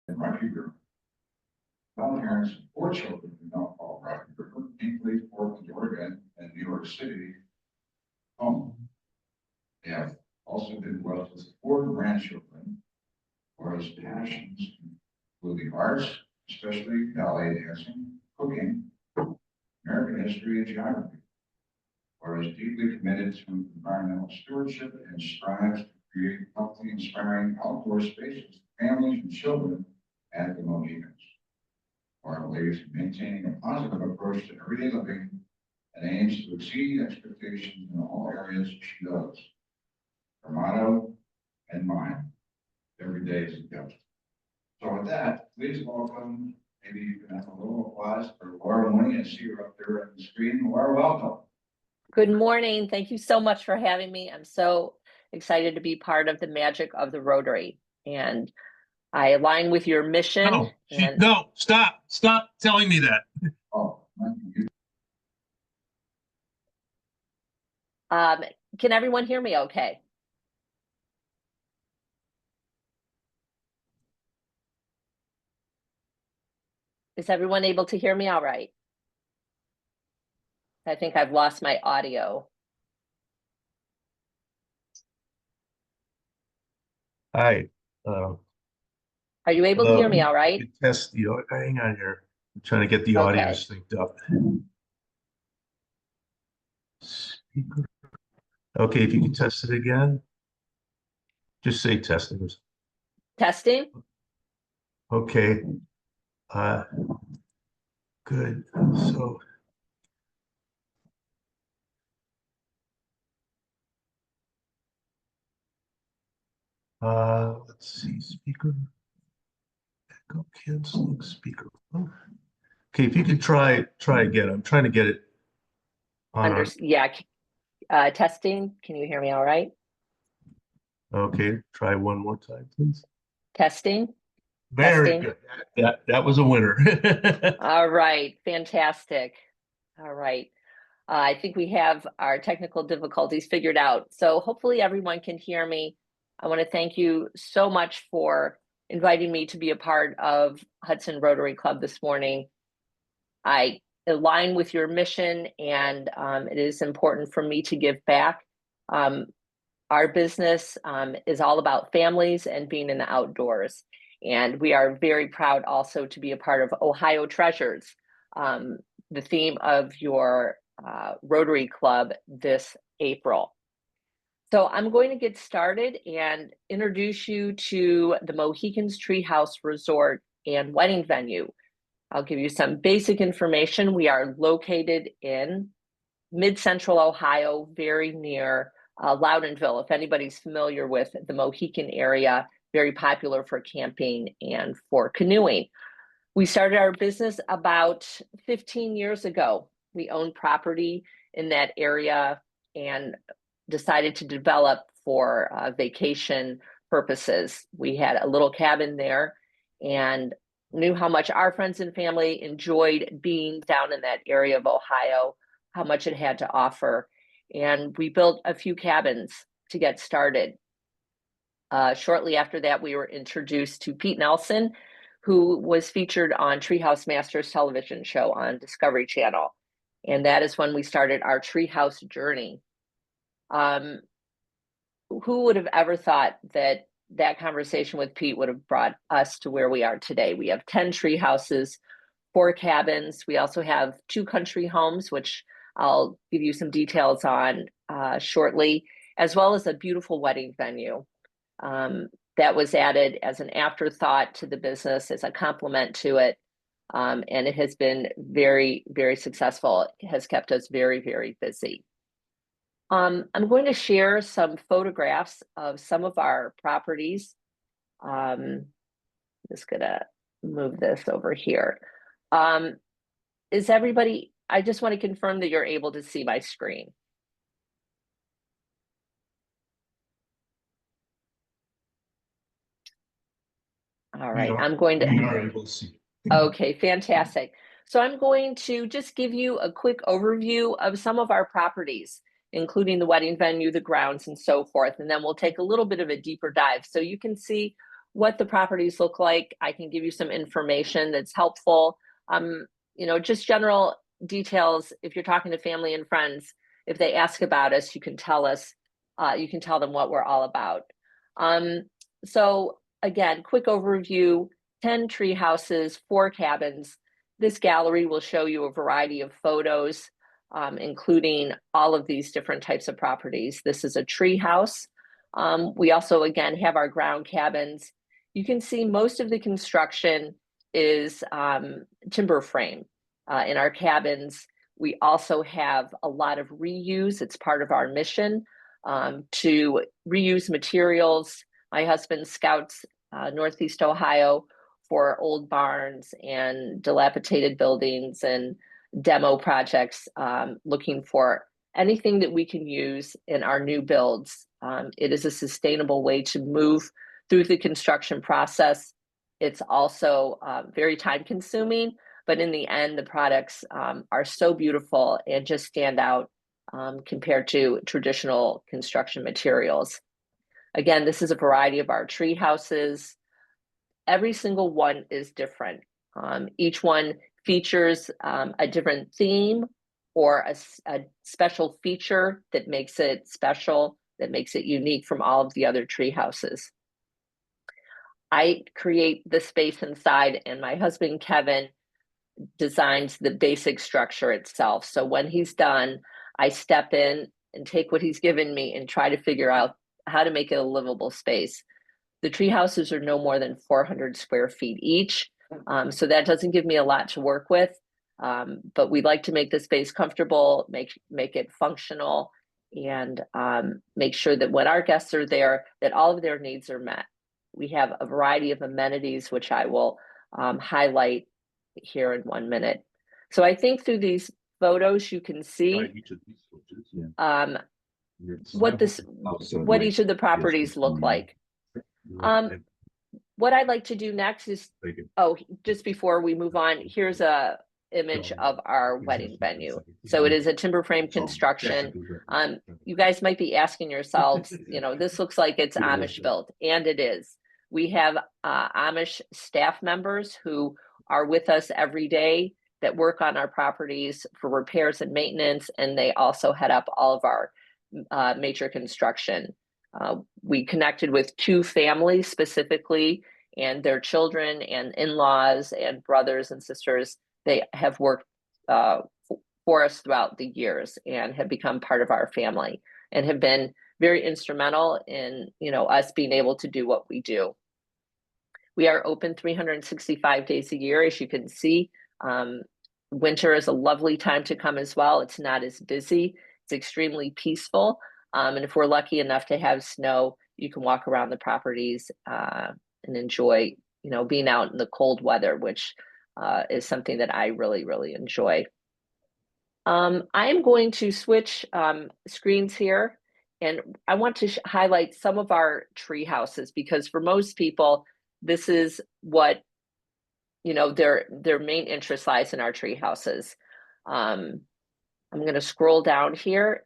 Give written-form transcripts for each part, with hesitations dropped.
in Rocky River. Some parents of 4 children do not call Rocky River, Hinkley, Portland, Oregon, and New York City home. They have also been blessed with 4 grandchildren, whereas passions including arts, especially ballet dancing, cooking, American history, and geography. Whereas deeply committed to environmental stewardship and strives to create healthy, inspiring outdoor spaces for families and children at the Mohicans. Laura believes in maintaining a positive approach to everyday living and aims to exceed expectations in all areas she does. Her motto and mine, every day is a gift. So with that, please welcome, maybe you can have a little applause for Laura Mooney. I see her up there on the screen. Laura, welcome. Good morning. Thank you so much for having me. I'm so excited to be part of the magic of the Rotary, and I align with your mission. No, stop telling me that. Oh, can everyone hear me okay? Is everyone able to hear me all right? I think I've lost my audio. Hi. Are you able to hear me all right? Test the audio. Hang on here. I'm trying to get the audio synced up. Speaker. Okay, if you can test it again. Just say testing. Testing. Okay. Good. So let's see, speaker. Echo canceling speaker. Okay, if you could try again. I'm trying to get it on. Testing. Can you hear me all right? Okay, try one more time, please. Testing. Very good. That was a winner. All right, fantastic. All right. I think we have our technical difficulties figured out. So hopefully everyone can hear me. I want to thank you so much for inviting me to be a part of Hudson Rotary Club this morning. I align with your mission, and it is important for me to give back. Our business is all about families and being in the outdoors. And we are very proud also to be a part of Ohio Treasures, the theme of your Rotary Club this April. So I'm going to get started and introduce you to the Mohicans Treehouse Resort and Wedding Venue. I'll give you some basic information. We are located in mid-central Ohio, very near Loudonville. If anybody's familiar with the Mohican area, very popular for camping and for canoeing. We started our business about 15 years ago. We owned property in that area and decided to develop for vacation purposes. We had a little cabin there and knew how much our friends and family enjoyed being down in that area of Ohio, how much it had to offer. And we built a few cabins to get started. Shortly after that, we were introduced to Pete Nelson, who was featured on Treehouse Masters television show on Discovery Channel. And that is when we started our treehouse journey. Who would have ever thought that that conversation with Pete would have brought us to where we are today? We have 10 tree houses, 4 cabins. We also have 2 country homes, which I'll give you some details on shortly, as well as a beautiful wedding venue that was added as an afterthought to the business, as a complement to it. And it has been very, very successful. It has kept us very, very busy. I'm going to share some photographs of some of our properties. Just gonna move this over here. Is everybody, I just want to confirm that you're able to see my screen. All right, I'm going to. We are able to see. Okay, fantastic. So I'm going to just give you a quick overview of some of our properties, including the wedding venue, the grounds, and so forth. And then we'll take a little bit of a deeper dive so you can see what the properties look like. I can give you some information that's helpful. Just general details. If you're talking to family and friends, if they ask about us, you can tell us, you can tell them what we're all about. So again, quick overview, 10 tree houses, 4 cabins. This gallery will show you a variety of photos, including all of these different types of properties. This is a tree house. We also, again, have our ground cabins. You can see most of the construction is timber frame. In our cabins, we also have a lot of reuse. It's part of our mission to reuse materials. My husband scouts Northeast Ohio for old barns and dilapidated buildings and demo projects, looking for anything that we can use in our new builds. It is a sustainable way to move through the construction process. It's also very time consuming, but in the end, the products are so beautiful and just stand out compared to traditional construction materials. Again, this is a variety of our tree houses. Every single one is different. Each one features a different theme or a special feature that makes it special, that makes it unique from all of the other tree houses. I create the space inside, and my husband, Kevin, designs the basic structure itself. So when he's done, I step in and take what he's given me and try to figure out how to make it a livable space. The tree houses are no more than 400 square feet each. So that doesn't give me a lot to work with, but we like to make the space comfortable, make it functional, and make sure that when our guests are there, that all of their needs are met. We have a variety of amenities, which I will highlight here in 1 minute. So I think through these photos, you can see what each of the properties look like. What I'd like to do next is, just before we move on, here's a image of our wedding venue. So it is a timber frame construction. You guys might be asking yourselves, this looks like it's Amish built, and it is. We have Amish staff members who are with us every day that work on our properties for repairs and maintenance, and they also head up all of our major construction. We connected with 2 families specifically, and their children and in-laws and brothers and sisters. They have worked for us throughout the years and have become part of our family and have been very instrumental in us being able to do what we do. We are open 365 days a year, as you can see. Winter is a lovely time to come as well. It's not as busy. It's extremely peaceful. And if we're lucky enough to have snow, you can walk around the properties and enjoy, being out in the cold weather, which is something that I really, really enjoy. I am going to switch screens here, and I want to highlight some of our tree houses, because for most people, this is what, their main interest lies in our tree houses. I'm going to scroll down here.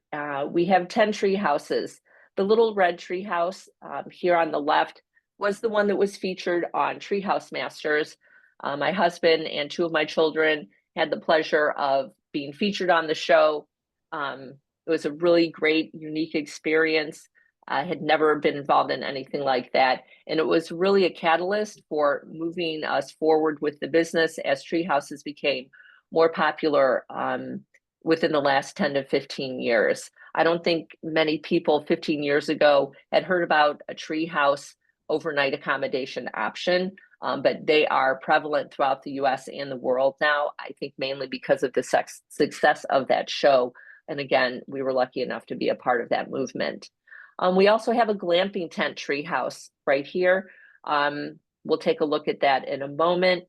We have 10 tree houses. The little red tree house here on the left was the one that was featured on Treehouse Masters. My husband and 2 of my children had the pleasure of being featured on the show. It was a really great, unique experience. I had never been involved in anything like that. And it was really a catalyst for moving us forward with the business as tree houses became more popular within the last 10 to 15 years. I don't think many people 15 years ago had heard about a tree house overnight accommodation option, but they are prevalent throughout the US and the world now, I think mainly because of the success of that show. And again, we were lucky enough to be a part of that movement. We also have a glamping tent tree house right here. We'll take a look at that in a moment.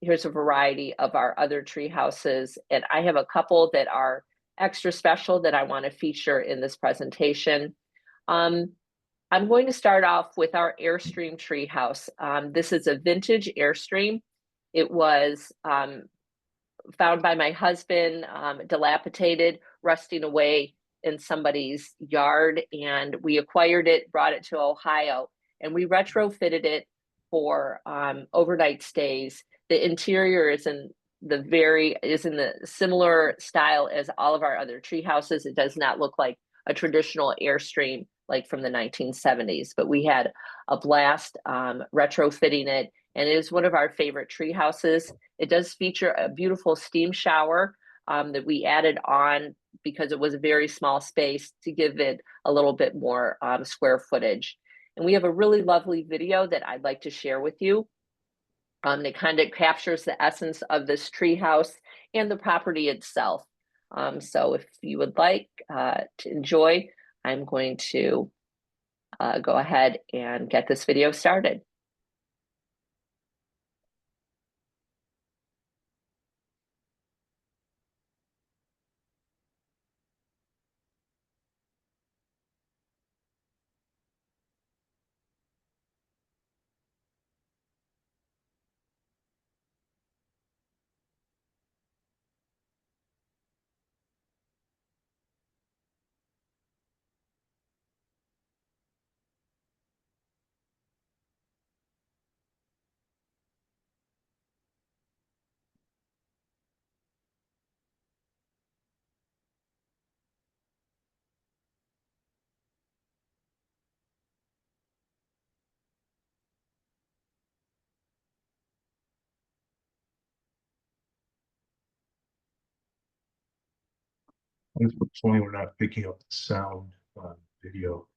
Here's a variety of our other tree houses, and I have a couple that are extra special that I want to feature in this presentation. I'm going to start off with our Airstream tree house. This is a vintage Airstream. It was found by my husband, dilapidated, rusting away in somebody's yard, and we acquired it, brought it to Ohio, and we retrofitted it for overnight stays. The interior is in the similar style as all of our other tree houses. It does not look like a traditional Airstream like from the 1970s, but we had a blast retrofitting it, and it is one of our favorite tree houses. It does feature a beautiful steam shower that we added on because it was a very small space to give it a little bit more square footage. And we have a really lovely video that I'd like to share with you. That kind of captures the essence of this tree house and the property itself. So if you would like to enjoy, I'm going to go ahead and get this video started. Unfortunately, we're not picking up the sound on video.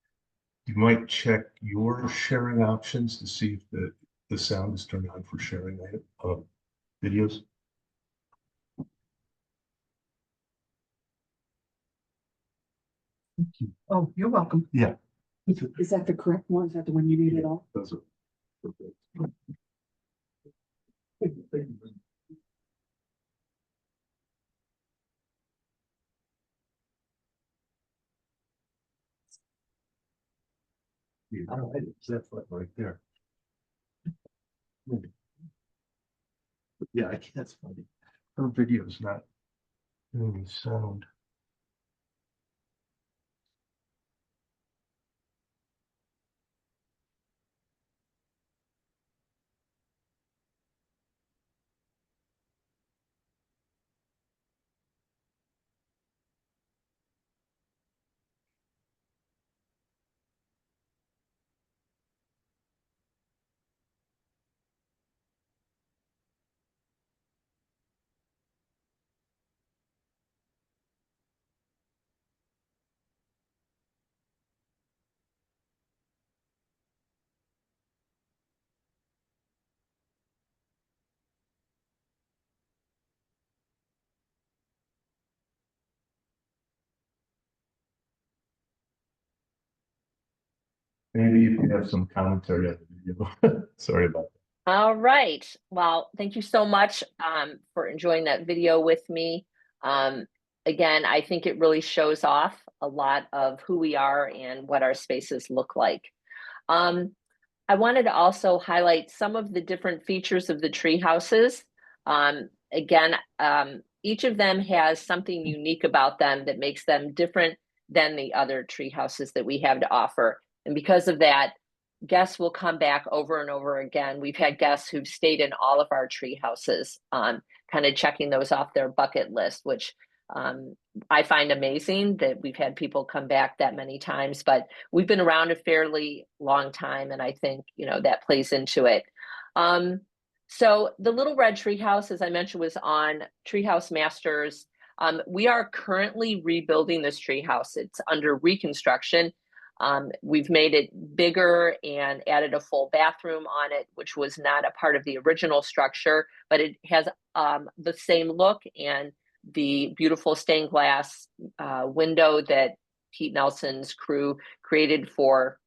You might check your sharing options to see if the sound is turned on for sharing videos. Thank you. Oh, you're welcome. Yeah. Is that the correct one? Is that the one you needed all? Those are perfect. Yeah, that's right there. Yeah, that's funny. Her video's not doing any sound. Maybe you can have some commentary on the video. Sorry about that. All right. Well, thank you so much for enjoying that video with me. Again, I think it really shows off a lot of who we are and what our spaces look like. I wanted to also highlight some of the different features of the tree houses. Again, each of them has something unique about them that makes them different than the other tree houses that we have to offer. And because of that, guests will come back over and over again. We've had guests who've stayed in all of our tree houses, kind of checking those off their bucket list, which I find amazing that we've had people come back that many times, but we've been around a fairly long time, and I think, you know, that plays into it. So the Little Red Treehouse, as I mentioned, was on Treehouse Masters. We are currently rebuilding this treehouse. It's under reconstruction. We've made it bigger and added a full bathroom on it, which was not a part of the original structure, but it has the same look and the beautiful stained glass window that Pete Nelson's crew created for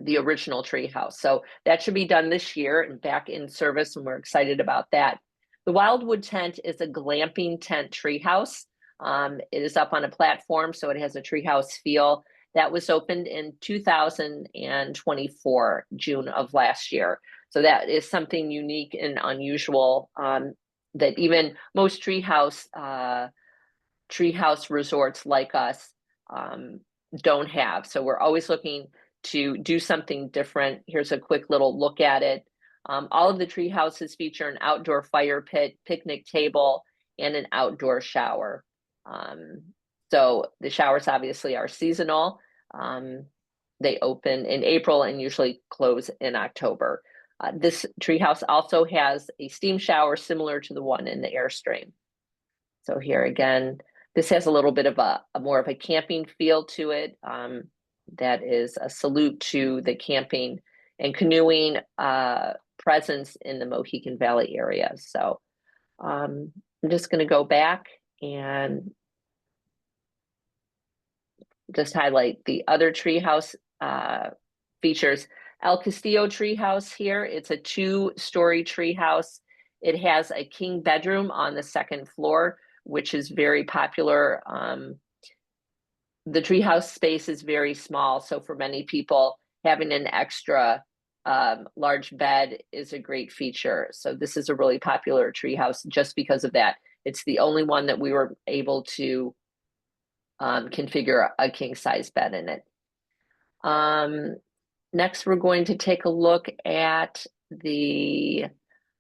the original treehouse. So that should be done this year and back in service, and we're excited about that. The Wildwood tent is a glamping tent treehouse. It is up on a platform, so it has a treehouse feel. That was opened in 2024, June of last year. So that is something unique and unusual that even most treehouse resorts like us don't have. So we're always looking to do something different. Here's a quick little look at it. All of the tree houses feature an outdoor fire pit, picnic table, and an outdoor shower. So the showers obviously are seasonal. They open in April and usually close in October. This treehouse also has a steam shower similar to the one in the Airstream. So here again, this has a little bit of a more of a camping feel to it. That is a salute to the camping and canoeing presence in the Mohican Valley area. So I'm just going to go back and just highlight the other treehouse features. El Castillo treehouse here, it's a 2-story treehouse. It has a king bedroom on the 2nd floor, which is very popular. The treehouse space is very small, so for many people, having an extra large bed is a great feature. So this is a really popular treehouse just because of that. It's the only one that we were able to configure a king size bed in it. Next, we're going to take a look at the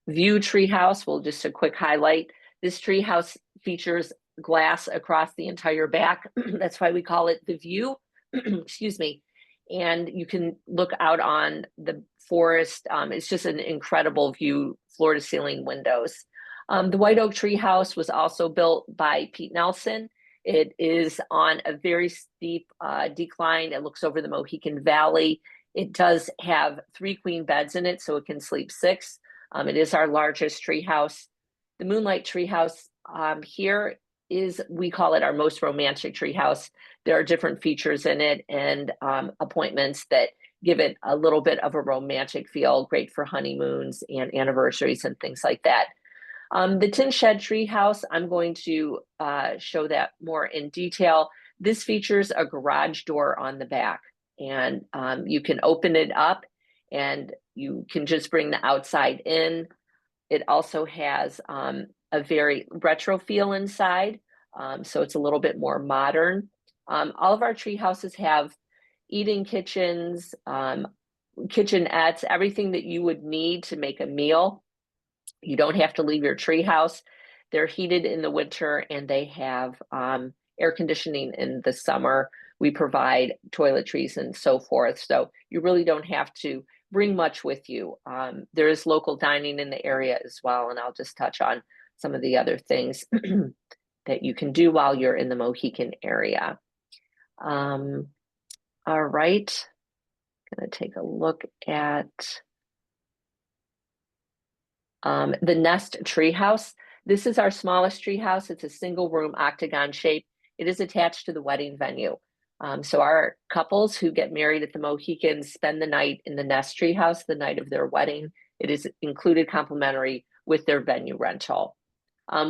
View treehouse. Well, just a quick highlight. This treehouse features glass across the entire back. That's why we call it the View. Excuse me. And you can look out on the forest. It's just an incredible view, floor to ceiling windows. The White Oak treehouse was also built by Pete Nelson. It is on a very steep decline. It looks over the Mohican Valley. It does have 3 queen beds in it, so it can sleep 6. It is our largest treehouse. The Moonlight treehouse here is, we call it our most romantic treehouse. There are different features in it and appointments that give it a little bit of a romantic feel, great for honeymoons and anniversaries and things like that. The Tin Shed treehouse, I'm going to show that more in detail. This features a garage door on the back, and you can open it up and you can just bring the outside in. It also has a very retro feel inside, so it's a little bit more modern. All of our tree houses have eating kitchens, kitchenettes, everything that you would need to make a meal. You don't have to leave your tree house. They're heated in the winter and they have air conditioning in the summer. We provide toiletries and so forth. So you really don't have to bring much with you. There is local dining in the area as well. And I'll just touch on some of the other things that you can do while you're in the Mohican area. All right, gonna take a look at the Nest treehouse. This is our smallest treehouse. It's a single room octagon shape. It is attached to the wedding venue. So our couples who get married at the Mohicans spend the night in the Nest treehouse the night of their wedding. It is included complimentary with their venue rental.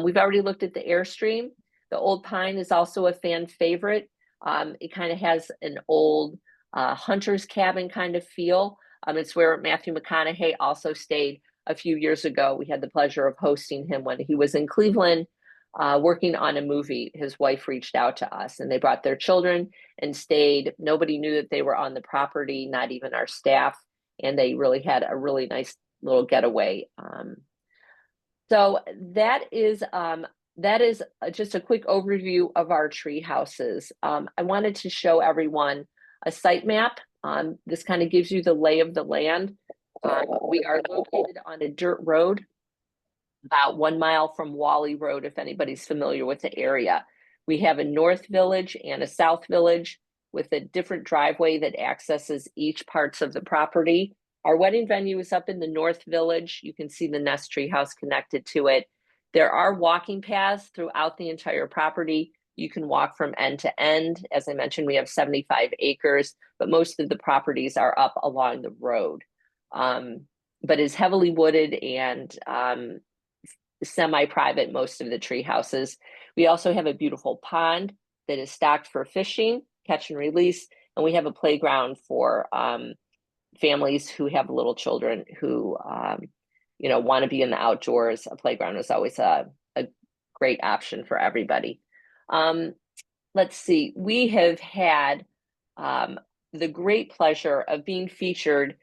We've already looked at the Airstream. The Old Pine is also a fan favorite. It kind of has an old hunter's cabin kind of feel. It's where Matthew McConaughey also stayed a few years ago. We had the pleasure of hosting him when he was in Cleveland working on a movie. His wife reached out to us and they brought their children and stayed. Nobody knew that they were on the property, not even our staff. And they really had a really nice little getaway. So that is just a quick overview of our tree houses. I wanted to show everyone a site map. This kind of gives you the lay of the land. We are located on a dirt road about 1 mile from Wally Road, if anybody's familiar with the area. We have a north village and a south village with a different driveway that accesses each parts of the property. Our wedding venue is up in the north village. You can see the Nest treehouse connected to it. There are walking paths throughout the entire property. You can walk from end to end. As I mentioned, we have 75 acres, but most of the properties are up along the road. But is heavily wooded and semi-private, most of the tree houses. We also have a beautiful pond that is stocked for fishing, catch and release, and we have a playground for families who have little children who want to be in the outdoors. A playground is always a great option for everybody. Let's see, we have had the great pleasure of being featured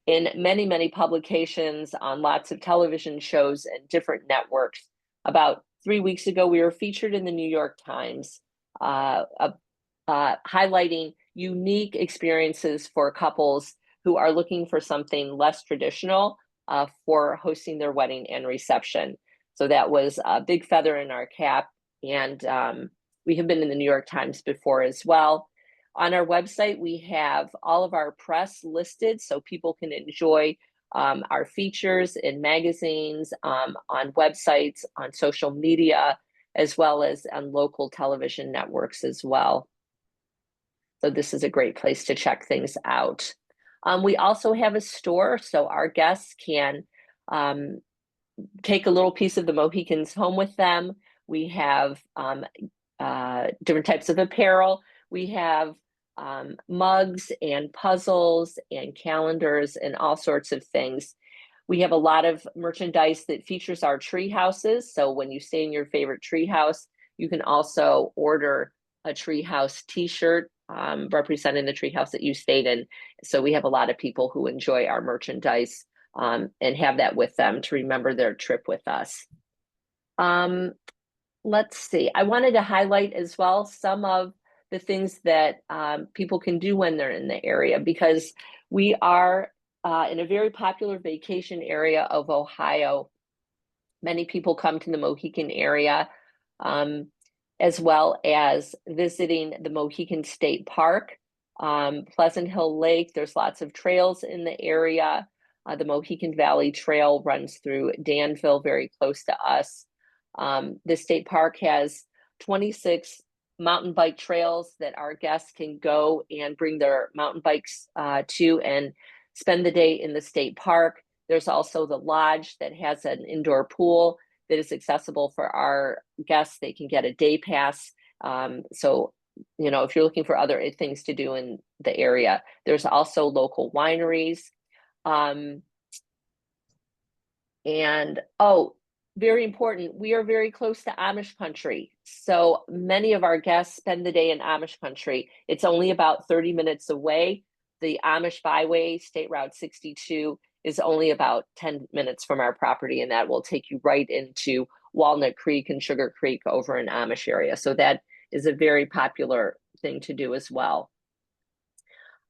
in many, many publications, on lots of television shows and different networks. About 3 weeks ago, we were featured in the New York Times, highlighting unique experiences for couples who are looking for something less traditional for hosting their wedding and reception. So that was a big feather in our cap. And we have been in the New York Times before as well. On our website, we have all of our press listed so people can enjoy our features in magazines, on websites, on social media, as well as on local television networks as well. So this is a great place to check things out. We also have a store, so our guests can take a little piece of the Mohicans home with them. We have different types of apparel. We have mugs and puzzles and calendars and all sorts of things. We have a lot of merchandise that features our tree houses. So when you stay in your favorite tree house, you can also order a treehouse t-shirt representing the treehouse that you stayed in. So we have a lot of people who enjoy our merchandise and have that with them to remember their trip with us. Let's see, I wanted to highlight as well some of the things that people can do when they're in the area, because we are in a very popular vacation area of Ohio. Many people come to the Mohican area, as well as visiting the Mohican State Park, Pleasant Hill Lake. There's lots of trails in the area. The Mohican Valley Trail runs through Danville, very close to us. The state park has 26 mountain bike trails that our guests can go and bring their mountain bikes to and spend the day in the state park. There's also the lodge that has an indoor pool that is accessible for our guests. They can get a day pass. So, you know, if you're looking for other things to do in the area, there's also local wineries. And very important, we are very close to Amish country. So many of our guests spend the day in Amish country. It's only about 30 minutes away. The Amish byway, State Route 62, is only about 10 minutes from our property, and that will take you right into Walnut Creek and Sugar Creek over in Amish area. So that is a very popular thing to do as well.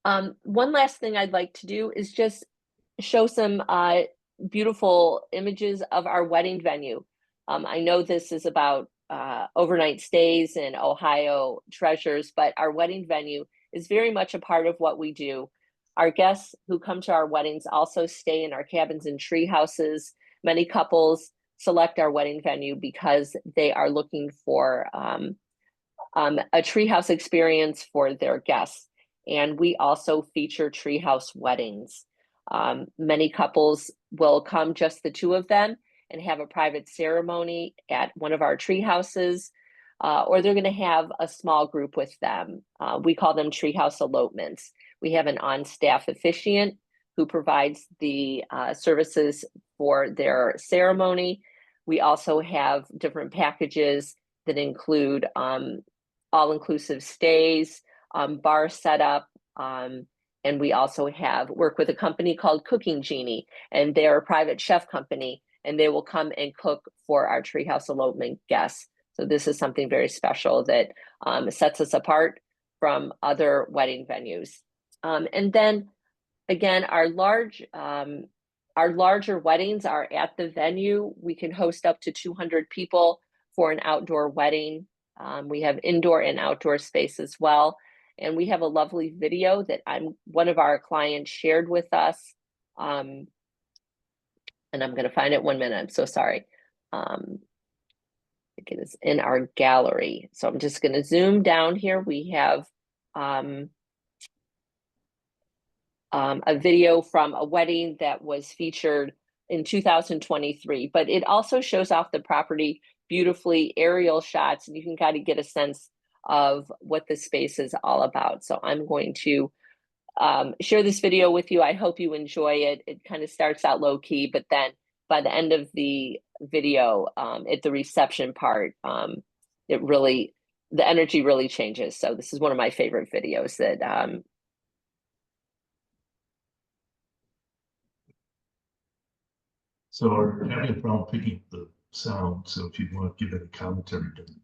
One last thing I'd like to do is just show some beautiful images of our wedding venue. I know this is about overnight stays and Ohio treasures, but our wedding venue is very much a part of what we do. Our guests who come to our weddings also stay in our cabins and tree houses. Many couples select our wedding venue because they are looking for a treehouse experience for their guests. And we also feature treehouse weddings. Many couples will come just the two of them and have a private ceremony at one of our tree houses, or they're going to have a small group with them. We call them treehouse elopements. We have an on-staff officiant who provides the services for their ceremony. We also have different packages that include all-inclusive stays, bar setup, and we also work with a company called Cooking Genie, and they're a private chef company, and they will come and cook for our treehouse elopement guests. So this is something very special that sets us apart from other wedding venues. And then again, our larger weddings are at the venue. We can host up to 200 people for an outdoor wedding. We have indoor and outdoor space as well. And we have a lovely video that one of our clients shared with us. And I'm going to find it 1 minute. I'm so sorry. I think it is in our gallery. So I'm just going to zoom down here. We have a video from a wedding that was featured in 2023, but it also shows off the property beautifully, aerial shots, and you can kind of get a sense of what the space is all about. So I'm going to share this video with you. I hope you enjoy it. It kind of starts out low key, but then by the end of the video, at the reception part, the energy really changes. So this is one of my favorite videos that So are you having a problem picking up the sound? So if you want to give any commentary during the video.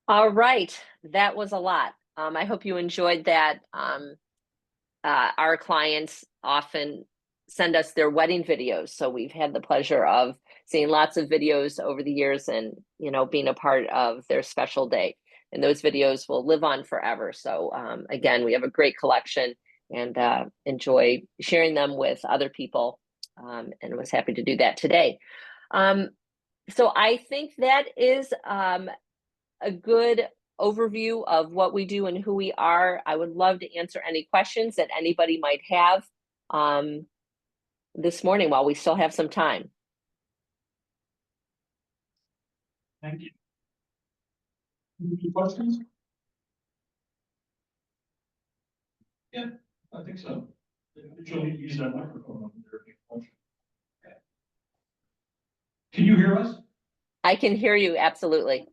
All right, that was a lot. I hope you enjoyed that. Our clients often send us their wedding videos, so we've had the pleasure of seeing lots of videos over the years, and being a part of their special day. And those videos will live on forever. So again, we have a great collection, and enjoy sharing them with other people. And was happy to do that today. So I think that is a good overview of what we do and who we are. I would love to answer any questions that anybody might have this morning while we still have some time. Thank you. Any questions? Yeah, I think so. Usually use that microphone on there. Can you hear us? I can hear you, absolutely.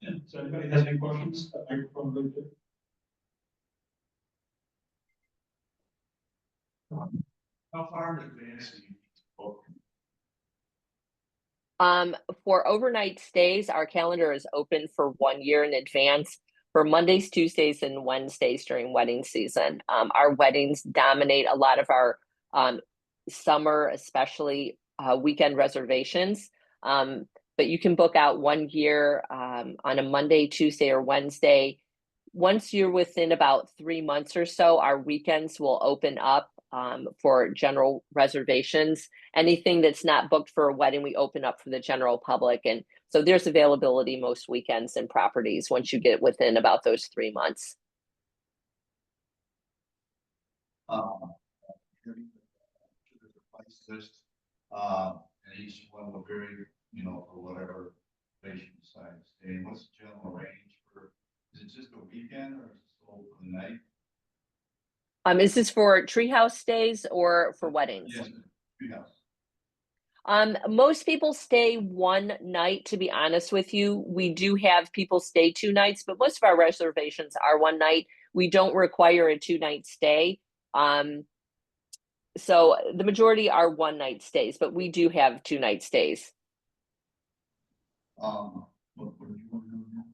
Yeah. So anybody has any questions? That microphone right there. How far in advance do you need to book? For overnight stays, our calendar is open for 1 year in advance for Mondays, Tuesdays, and Wednesdays during wedding season. Our weddings dominate a lot of our summer, especially weekend reservations. But you can book out 1 year on a Monday, Tuesday, or Wednesday. Once you're within about 3 months or so, our weekends will open up for general reservations. Anything that's not booked for a wedding, we open up for the general public. And so there's availability most weekends and properties once you get within about those 3 months. There's a price list, and each one will vary, for whatever patient decides. And what's the general range for, is it just a weekend or is it sold for the night? Is this for treehouse stays or for weddings? Yes, treehouse. Most people stay 1 night, to be honest with you. We do have people stay 2 nights, but most of our reservations are 1 night. We don't require a 2-night stay. So the majority are 1-night stays, but we do have 2-night stays. What do you want to know now?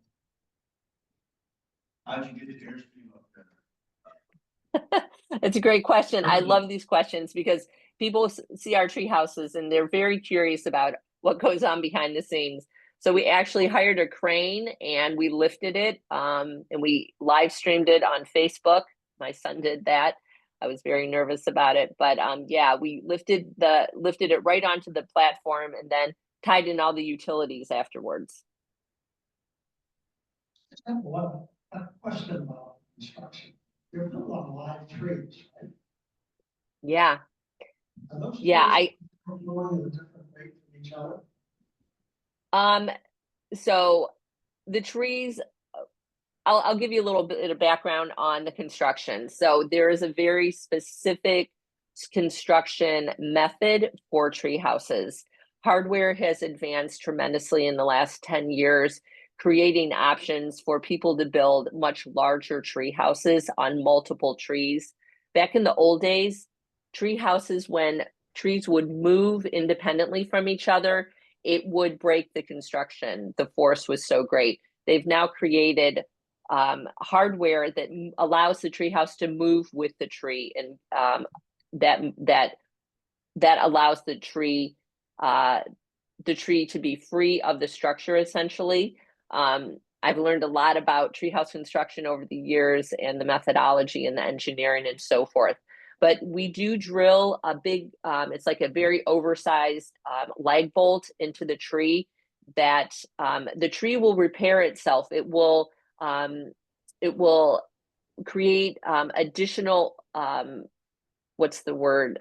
How'd you get the Airstream up there? It's a great question. I love these questions because people see our tree houses and they're very curious about what goes on behind the scenes. So we actually hired a crane and we lifted it and we live streamed it on Facebook. My son did that. I was very nervous about it, but yeah, we lifted it right onto the platform and then tied in all the utilities afterwards. I have a question about construction. You're built on live trees, right? Yeah. Are those Yeah, trees growing at a different rate from each other? So the trees, I'll give you a little bit of background on the construction. So there is a very specific construction method for tree houses. Hardware has advanced tremendously in the last 10 years, creating options for people to build much larger tree houses on multiple trees. Back in the old days, tree houses, when trees would move independently from each other, it would break the construction. The force was so great. They've now created hardware that allows the treehouse to move with the tree, and that allows the tree to be free of the structure. Essentially, I've learned a lot about treehouse construction over the years and the methodology and the engineering and so forth. But we do drill a big, it's like a very oversized lag bolt into the tree that the tree will repair itself. It will create additional what's the word,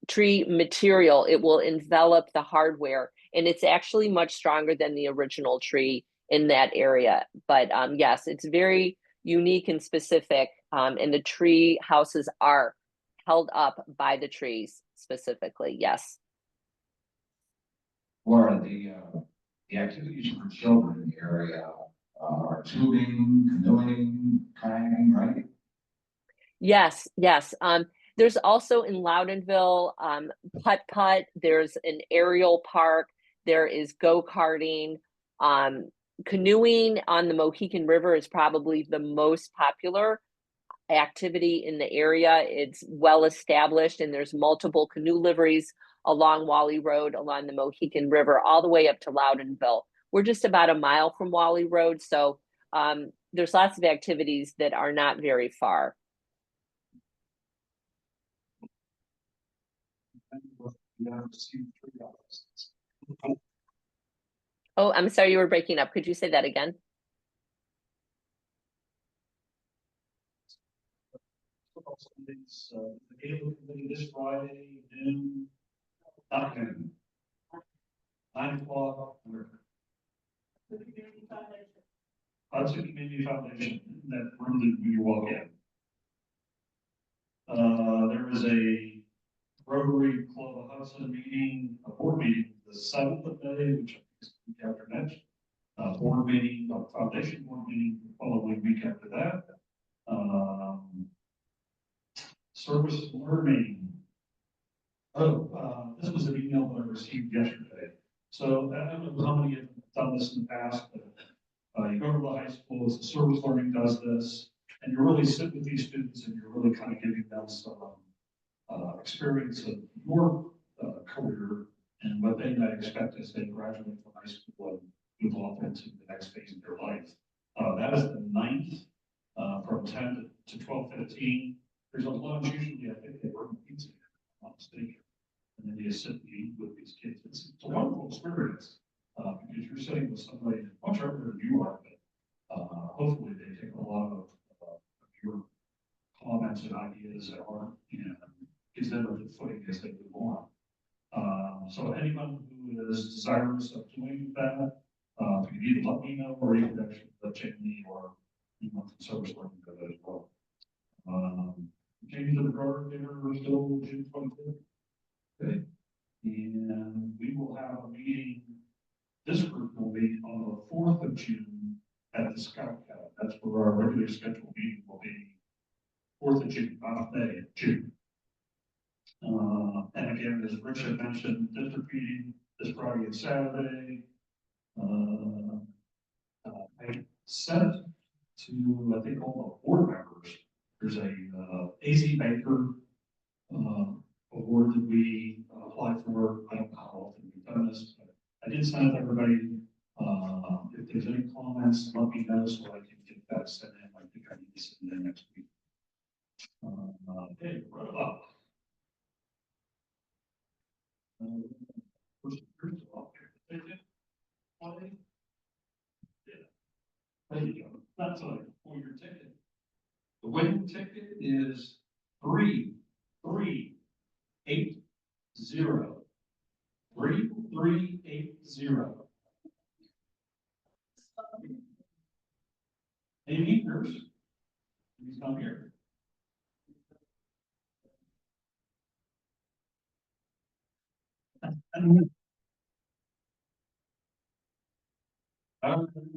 tree material. It will envelop the hardware, and it's actually much stronger than the original tree in that area. But yes, it's very unique and specific, and the tree houses are held up by the trees specifically. Yes. Laura, the activities for children in the area are tubing, canoeing, kayaking, right? Yes, yes. There's also in Loudonville, putt-putt, there's an aerial park, there is go-karting. Canoeing on the Mohican River is probably the most popular activity in the area. It's well established, and there's multiple canoe liveries along Wally Road, along the Mohican River, all the way up to Loudonville. We're just about a mile from Wally Road, so there's lots of activities that are not very far. Oh, I'm sorry, you were breaking up. Could you say that again? This Friday, noon, 9 o'clock. Hudson Community Foundation, that room that you walk in. There is a Rotary Club of Hudson meeting, a board meeting, the 7th of May, which is the week after next. Board meeting, foundation board meeting, the following week after that. Service learning. This was an email that I received yesterday. So I don't know how many have done this in the past, but you go to the high school, the service learning does this, and you really sit with these students and you're really kind of giving them some experience of your career and what they might expect as they graduate from high school and move off into the next phase of their life. That is the 9th from 10 to 12:15. There's a lunch, usually I think they work pizza, if I'm not mistaken. And then you sit and eat with these kids. It's a wonderful experience because you're sitting with somebody much older than you are, but hopefully they take a lot of your comments and ideas at heart and gives them a good footing as they move on. So anyone who is desirous of doing that, if you need to let me know, or you can actually let Jamie or anyone from service learning do that as well. Jamie, the regard dinner is still June 25th. Okay. And we will have a meeting. This group will be on the 4th of June at the Scout Cabin. That's where our regular scheduled meeting will be. 4th of June, not May, June. And again, as Rich had mentioned, district meeting this Friday and Saturday. I sent to, I think, all the board members There's a AZ Banker award that we applied for. I don't know how often we've done this, but I did send it to everybody. If there's any comments, let me know so I can get that sent in. I think I need to send it in next week. Okay, right up. There you go. That's for your ticket. The winning ticket is 3380. 3380. Amy, yours? He's not here.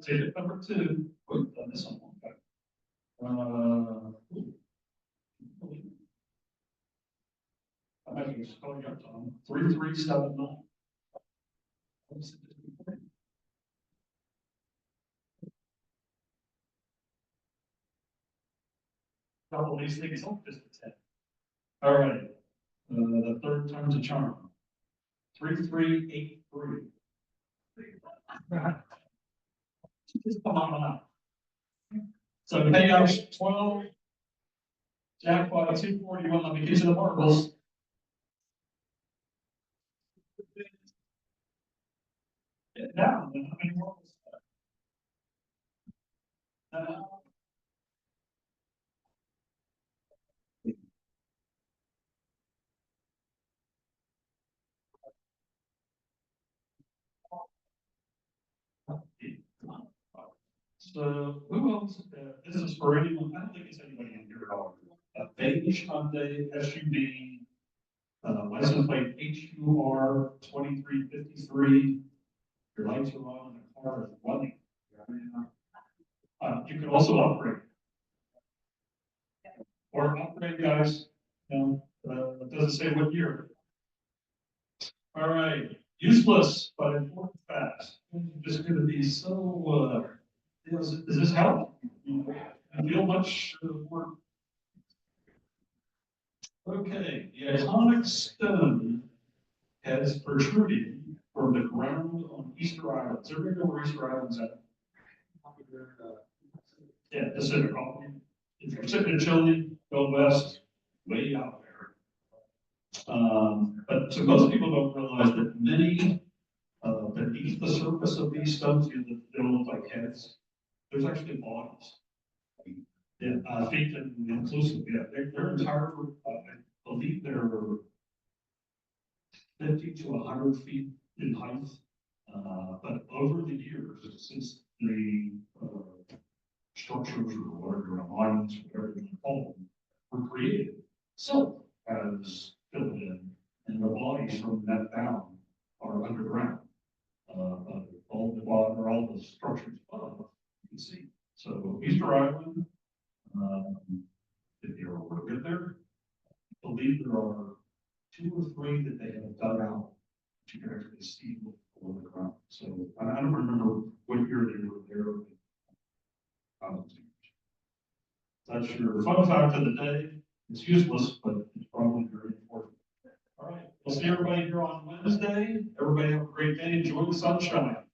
Ticket number 2. We've done this on one time. I think it's calling up Tom. 3379. Couple of these things hope just a 10. All right. The third time's a charm. 3383. Just come on out. So pay out 12. Jackpot 241. Let me get you the marbles. Get down. How many marbles? So who else? This is for anyone. I don't think it's anybody in here at all. A beige Hyundai SUV, license plate HUR 2353. Your lights are on and the car is running. You can also upgrade. Or upgrade, guys. It doesn't say what year. All right. Useless but important facts. Just going to be so. Does this help? I feel much work. Okay, the iconic stone has protruded from the ground on Easter Island. Does everybody know where Easter Island's at? Yeah, Pacific. If you're sitting in Chile, go west, way out there. But so most people don't realize that many beneath the surface of these stones, they don't look like heads. There's actually bodies. Yeah, feet and inclusive. Yeah, they're entire. I believe they're 50 to 100 feet in height. But over the years, since the structures or whatever, monuments, whatever you call them, were created, silt has filled in, and the bodies from that down are underground. All the water, all the structures above, you can see. So Easter Island, if you ever get there, I believe there are 2 or 3 that they have dug out that you can actually see below the ground. So I don't remember what year they were there. That's your fun fact of the day. It's useless, but it's probably very important. All right, we'll see everybody here on Wednesday. Everybody have a great day. Enjoy the sunshine.